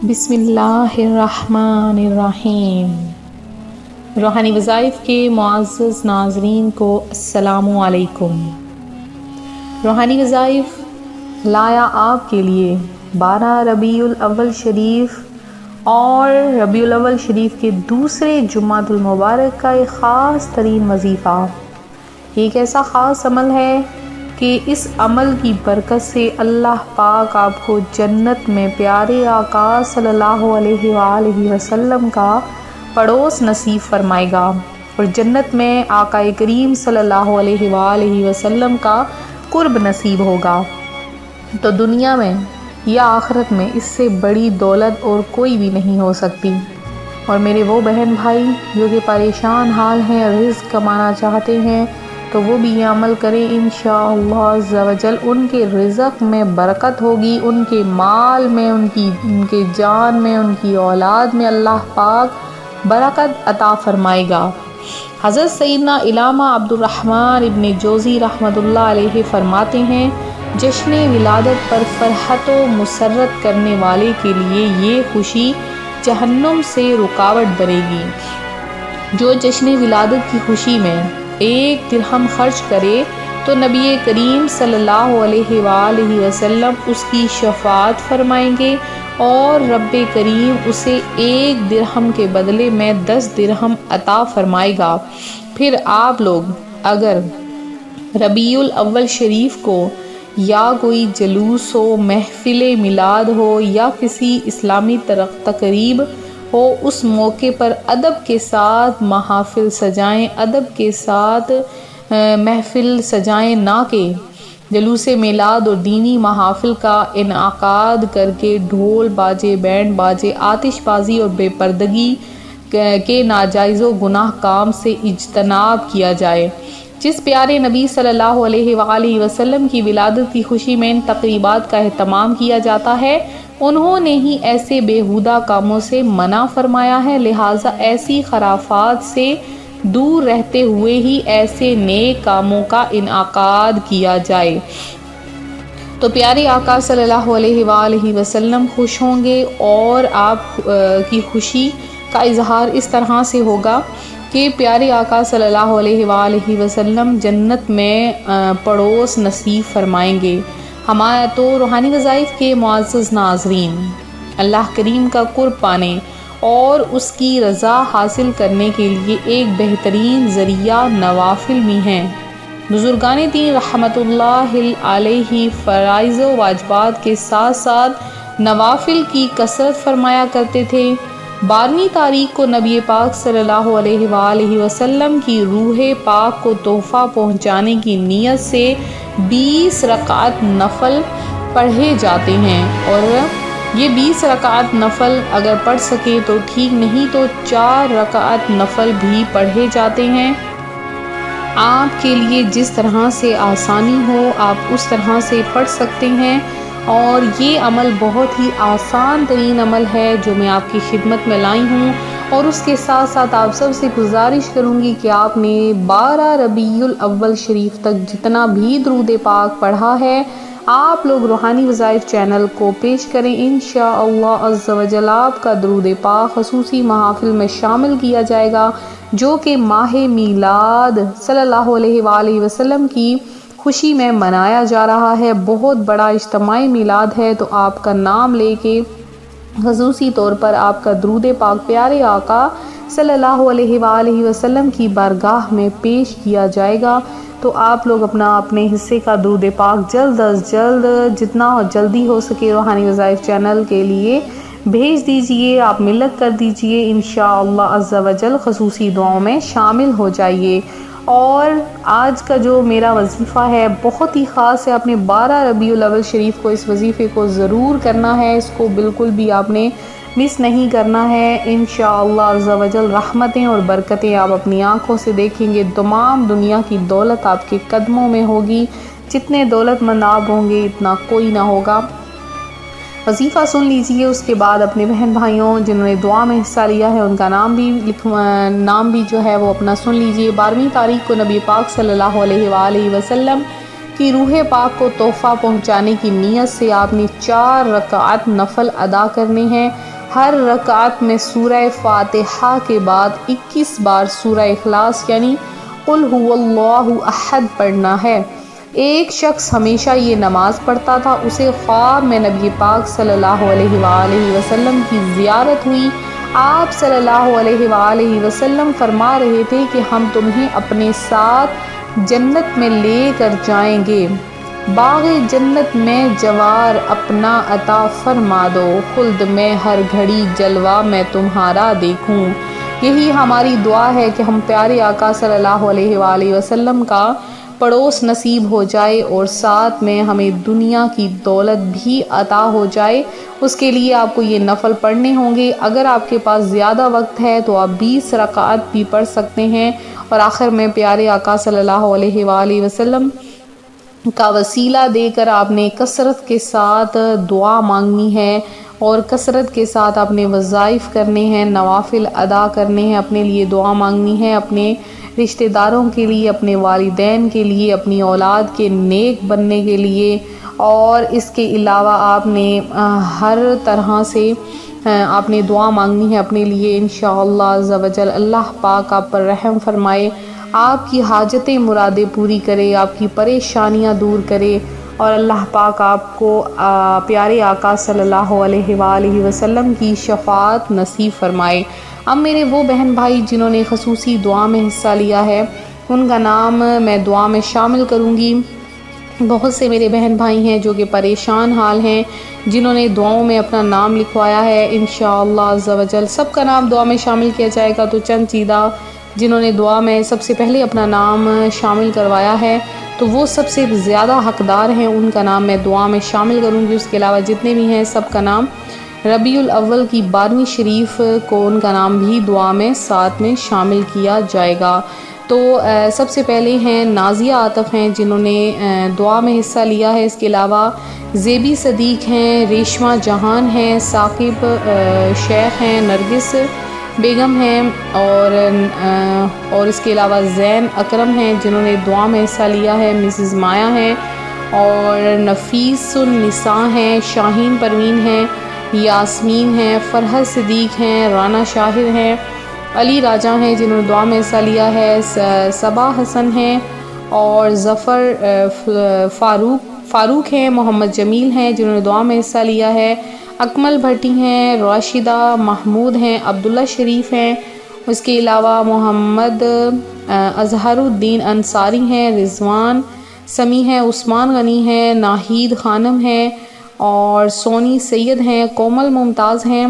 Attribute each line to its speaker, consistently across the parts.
Speaker 1: بسم اللہ الرحمن الرحیم۔ روحانی وظائف کے معزز ناظرین کو السلام علیکم۔ روحانی وظائف لایا آپ کے لیے 12 ربیع الاول شریف اور ربیع الاول شریف کے دوسرے جمعۃ المبارک کا ایک خاص ترین وظیفہ۔ ایک ایسا خاص عمل ہے کہ اس عمل کی برکت سے اللہ پاک آپ کو جنت میں پیارے آقا صلی اللہ علیہ وآلہ وسلم کا پڑوس نصیب فرمائے گا اور جنت میں آقا کریم صلی اللہ علیہ وآلہ وسلم کا قرب نصیب ہوگا۔ تو دنیا میں یا آخرت میں اس سے بڑی دولت اور کوئی بھی نہیں ہو سکتی۔ اور میرے وہ بہن بھائی جو کہ پریشان حال ہیں، رزق کمانا چاہتے ہیں، تو وہ بھی یہ عمل کریں، انشاءاللہ عز و جل ان کے رزق میں برکت ہوگی، ان کے مال میں، ان کے جان میں، ان کی اولاد میں اللہ پاک برکت عطا فرمائے گا۔ حضرت سیدنا علامہ عبد الرحمن ابن جوزی رحمۃ اللہ علیہ فرماتے ہیں، جشن ولادت پر فرحت و مسرت کرنے والے کے لیے یہ خوشی جہنم سے رکاوٹ بنے گی۔ جو جشن ولادت کی خوشی میں 1 درہم خرچ کرے تو نبی کریم صلی اللہ علیہ وآلہ وسلم اس کی شفاعت فرمائیں گے اور رب کریم اسے 1 درہم کے بدلے میں 10 درہم عطا فرمائے گا۔ پھر آپ لوگ اگر ربیع الاول شریف کو یا کوئی جلوس ہو، محفل میلاد ہو یا کسی اسلامی تقریب ہو، اس موقع پر ادب کے ساتھ محافل سجائیں، ادب کے ساتھ محفل سجائیں، نہ کہ جلوس میلاد اور دینی محافل کا انعقاد کر کے ڈھول باجے، بینڈ باجے، آتش بازی اور بے پردگی کے ناجائز و گناہ کام سے اجتناب کیا جائے۔ جس پیارے نبی صلی اللہ علیہ وآلہ وسلم کی ولادت کی خوشی میں ان تقریبات کا اہتمام کیا جاتا ہے، انہوں نے ہی ایسے بیہودہ کاموں سے منع فرمایا ہے، لہٰذا ایسی خرافات سے دور رہتے ہوئے ہی ایسے نیک کاموں کا انعقاد کیا جائے۔ تو پیارے آقا صلی اللہ علیہ وآلہ وسلم خوش ہوں گے اور آپ کی خوشی کا اظہار اس طرح سے ہوگا کہ پیارے آقا صلی اللہ علیہ وآلہ وسلم جنت میں پڑوس نصیب فرمائیں گے۔ ہمارا تو روحانی وظائف کے معزز ناظرین، اللہ کریم کا قرب پانے اور اس کی رضا حاصل کرنے کے لیے ایک بہترین ذریعہ نوافل بھی ہیں۔ بزرگان دین رحمت اللہ علیہ فرائض و واجبات کے ساتھ ساتھ نوافل کی کثرت فرمایا کرتے تھے۔ 12ویں تاریخ کو نبی پاک صلی اللہ علیہ وآلہ وسلم کی روح پاک کو تحفہ پہنچانے کی نیت سے 20 رکعت نفل پڑھے جاتے ہیں، اور یہ 20 رکعت نفل اگر پڑھ سکے تو ٹھیک، نہیں تو 4 رکعت نفل بھی پڑھے جاتے ہیں۔ آپ کے لیے جس طرح سے آسانی ہو آپ اس طرح سے پڑھ سکتے ہیں، اور یہ عمل بہت ہی آسان ترین عمل ہے جو میں آپ کی خدمت میں لائی ہوں، اور اس کے ساتھ ساتھ آپ سب سے گزارش کروں گی کہ آپ نے 12 ربیع الاول شریف تک جتنا بھی درود پاک پڑھا ہے آپ لوگ روحانی وظائف چینل کو پیش کریں، انشاءاللہ عز و جل آپ کا درود پاک خصوصی محافل میں شامل کیا جائے گا، جو کہ ماہ میلاد صلی اللہ علیہ وآلہ وسلم کی خوشی میں منایا جا رہا ہے۔ بہت بڑا اجتماعی میلاد ہے، تو آپ کا نام لے کے خصوصی طور پر آپ کا درود پاک پیارے آقا صلی اللہ علیہ وآلہ وسلم کی بارگاہ میں پیش کیا جائے گا۔ تو آپ لوگ اپنے حصے کا درود پاک جلد از جلد جتنا جلدی ہو سکے روحانی وظائف چینل کے لیے بھیج دیجئے، آپ ملت کر دیجئے، انشاءاللہ عز و جل خصوصی دعاؤں میں شامل ہو جائیے۔ اور آج کا جو میرا وظیفہ ہے بہت ہی خاص ہے، آپ نے 12 ربیع الاول شریف کو اس وظیفے کو ضرور کرنا ہے، اس کو بالکل بھی آپ نے مس نہیں کرنا ہے۔ انشاءاللہ عز و جل رحمتیں اور برکتیں آپ اپنی آنکھوں سے دیکھیں گے، تمام دنیا کی دولت آپ کے قدموں میں ہوگی، جتنے دولت مند آپ ہوں گے اتنا کوئی نہ ہوگا۔ وظیفہ سن لیجئے، اس کے بعد اپنے بہن بھائیوں جنہوں نے دعا میں حصہ لیا ہے ان کا نام بھی جو ہے وہ اپنا سن لیجئے۔ 12ویں تاریخ کو نبی پاک صلی اللہ علیہ وآلہ وسلم کی روح پاک کو تحفہ پہنچانے کی نیت سے آپ نے 4 رکعت نفل ادا کرنے ہیں، ہر رکعت میں سورہ فاتحہ کے بعد 21 بار سورہ اخلاص یعنی قل هو اللہ احد پڑھنا ہے۔ ایک شخص ہمیشہ یہ نماز پڑھتا تھا، اسے خواب میں نبی پاک صلی اللہ علیہ وآلہ وسلم کی زیارت ہوئی۔ آپ صلی اللہ علیہ وآلہ وسلم فرما رہے تھے کہ ہم تمہیں اپنے ساتھ جنت میں لے کر جائیں گے، باغ جنت میں جوار اپنا عطا فرما دو، خلد میں ہر گھڑی جلوہ میں تمہارا دیکھوں۔ یہی ہماری دعا ہے کہ ہم پیارے آقا صلی اللہ علیہ وآلہ وسلم کا پڑوس نصیب ہو جائے اور ساتھ میں ہمیں دنیا کی دولت بھی عطا ہو جائے۔ اس کے لیے آپ کو یہ نفل پڑھنے ہوں گے۔ اگر آپ کے پاس زیادہ وقت ہے تو آپ 20 رکعت بھی پڑھ سکتے ہیں، اور آخر میں پیارے آقا صلی اللہ علیہ وآلہ وسلم کا وسیلہ دے کر آپ نے کثرت کے ساتھ دعا مانگنی ہے، اور کثرت کے ساتھ اپنے وظائف کرنے ہیں، نوافل ادا کرنے ہیں، اپنے لیے دعا مانگنی ہے، اپنے رشتہ داروں کے لیے، اپنے والدین کے لیے، اپنی اولاد کے نیک بننے کے لیے، اور اس کے علاوہ آپ نے ہر طرح سے آپ نے دعا مانگنی ہے اپنے لیے۔ انشاءاللہ عز و جل اللہ پاک آپ پر رحم فرمائے، آپ کی حاجتیں مرادیں پوری کرے، آپ کی پریشانیاں دور کرے، اور اللہ پاک آپ کو پیارے آقا صلی اللہ علیہ وآلہ وسلم کی شفاعت نصیب فرمائے۔ اب میرے وہ بہن بھائی جنہوں نے خصوصی دعا میں حصہ لیا ہے، ان کا نام میں دعا میں شامل کروں گی۔ بہت سے میرے بہن بھائی ہیں جو کہ پریشان حال ہیں، جنہوں نے دعاؤں میں اپنا نام لکھوایا ہے۔ انشاءاللہ عز و جل سب کا نام دعا میں شامل کیا جائے گا، تو چند چیدہ جنہوں نے دعا میں سب سے پہلے اپنا نام شامل کروایا ہے تو وہ سب سے زیادہ حقدار ہیں، ان کا نام میں دعا میں شامل کروں گی۔ اس کے علاوہ جتنے بھی ہیں سب کا نام، ربیع الاول کی 12ویں شریف کو ان کا نام بھی دعا میں ساتھ میں شامل کیا جائے گا۔ تو سب سے پہلے ہیں نازیہ عاطف ہیں جنہوں نے دعا میں حصہ لیا ہے۔ اس کے علاوہ زیبی صدیق ہیں، ریشمہ جہان ہیں، ثاقب شیخ ہیں، نرگس بیگم ہیں، اور اس کے علاوہ زین اکرم ہیں جنہوں نے دعا میں حصہ لیا ہے، مسز مایا ہیں، اور نفیس النساء ہیں، شاہین پروین ہیں، یاسمین ہیں، فرحت صدیق ہیں، رانا شاہد ہیں، علی راجہ ہیں جنہوں نے دعا میں حصہ لیا ہے، صبا حسن ہیں، اور ظفر فاروق ہیں، محمد جمیل ہیں جنہوں نے دعا میں حصہ لیا ہے، اکمل بھٹی ہیں، راشدہ محمود ہیں، عبداللہ شریف ہیں، اس کے علاوہ محمد اظہر الدین انصاری ہیں، رضوان سمیع ہیں، عثمان غنی ہیں، ناہید خانم ہیں، اور سونی سید ہیں، کومل ممتاز ہیں،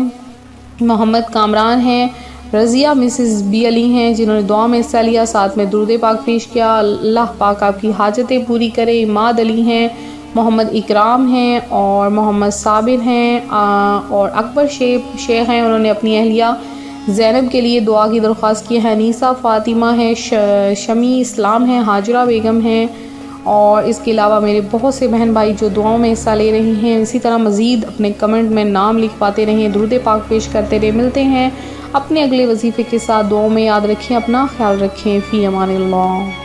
Speaker 1: محمد کامران ہیں، رضیہ مسز بی علی ہیں جنہوں نے دعا میں حصہ لیا، ساتھ میں درود پاک پیش کیا۔ اللہ پاک آپ کی حاجتیں پوری کرے۔ اماد علی ہیں، محمد اکرام ہیں، اور محمد صابر ہیں، اور اکبر شیخ ہیں، انہوں نے اپنی اہلیہ زینب کے لیے دعا کی درخواست کی ہے۔ نیسا فاطمہ ہیں، شمی اسلام ہیں، ہاجرہ بیگم ہیں، اور اس کے علاوہ میرے بہت سے بہن بھائی جو دعاؤں میں حصہ لے رہے ہیں، اسی طرح مزید اپنے کمنٹ میں نام لکھ پاتے رہیں، درود پاک پیش کرتے رہے۔ ملتے ہیں اپنے اگلے وظیفے کے ساتھ، دعاؤں میں یاد رکھیں، اپنا خیال رکھیں، فی امان اللہ۔